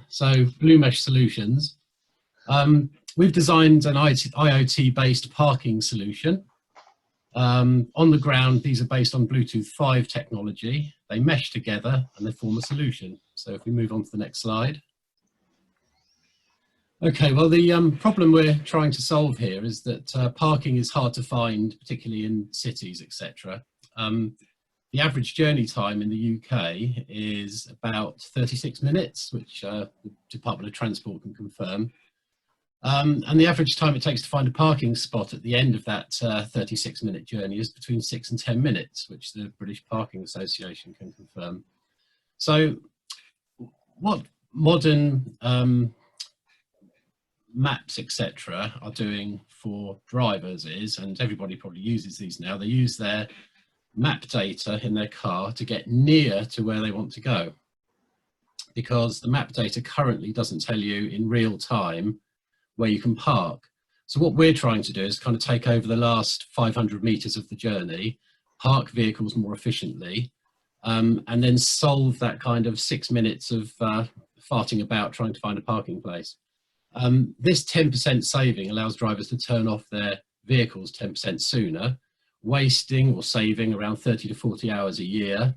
So Blue Mesh Solutions. We've designed an IoT-based parking solution. On the ground, these are based on Bluetooth 5 technology. They mesh together and they form a solution. So if we move on to the next slide. Okay, well, the problem we're trying to solve here is that parking is hard to find, particularly in cities, etc. The average journey time in the UK is about 36 minutes, which the Department of Transport can confirm. And the average time it takes to find a parking spot at the end of that 36-minute journey is between 6 and 10 minutes, which the British Parking Association can confirm. So what modern maps, etc., are doing for drivers is, and everybody probably uses these now, they use their map data in their car to get near to where they want to go, because the map data currently doesn't tell you in real time where you can park. So what we're trying to do is kind of take over the last 500 meters of the journey, park vehicles more efficiently, and then solve that kind of 6 minutes of farting about trying to find a parking place. This 10% saving allows drivers to turn off their vehicles 10% sooner, wasting or saving around 30 to 40 hours a year,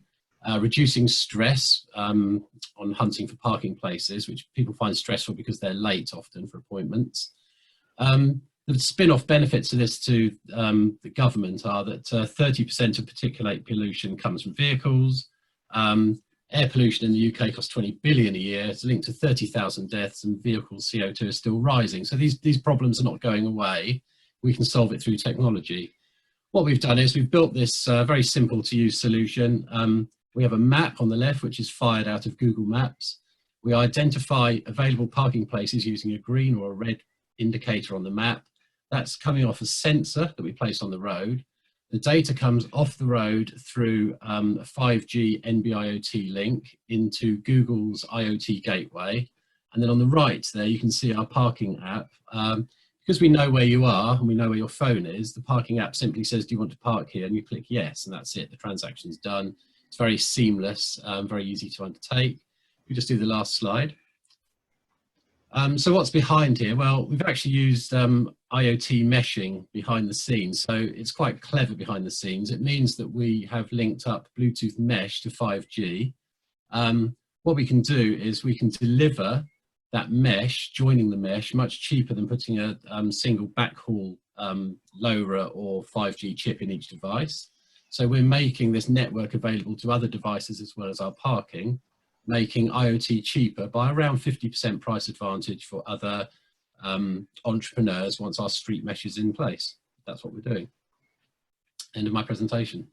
reducing stress on hunting for parking places, which people find stressful because they're late often for appointments. The spin-off benefits of this to the government are that 30% of particulate pollution comes from vehicles. Air pollution in the UK costs 20 billion a year. It's linked to 30,000 deaths, and vehicle CO2 is still rising. So these problems are not going away. We can solve it through technology. What we've done is we've built this very simple to use solution. We have a map on the left, which is fired out of Google Maps. We identify available parking places using a green or a red indicator on the map. That's coming off a sensor that we place on the road. The data comes off the road through a 5G NB-IoT link into Google's IoT gateway. And then on the right there, you can see our parking app. Because we know where you are and we know where your phone is, the parking app simply says, do you want to park here? And you click yes, and that's it. The transaction's done. It's very seamless, very easy to undertake. We just do the last slide. So what's behind here? Well, we've actually used IoT meshing behind the scenes. So it's quite clever behind the scenes. It means that we have linked up Bluetooth mesh to 5G. What we can do is we can deliver that mesh, joining the mesh, much cheaper than putting a single backhaul LoRa or 5G chip in each device. So we're making this network available to other devices as well as our parking, making IoT cheaper by around 50% price advantage for other entrepreneurs once our street mesh is in place. That's what we're doing. End of my presentation.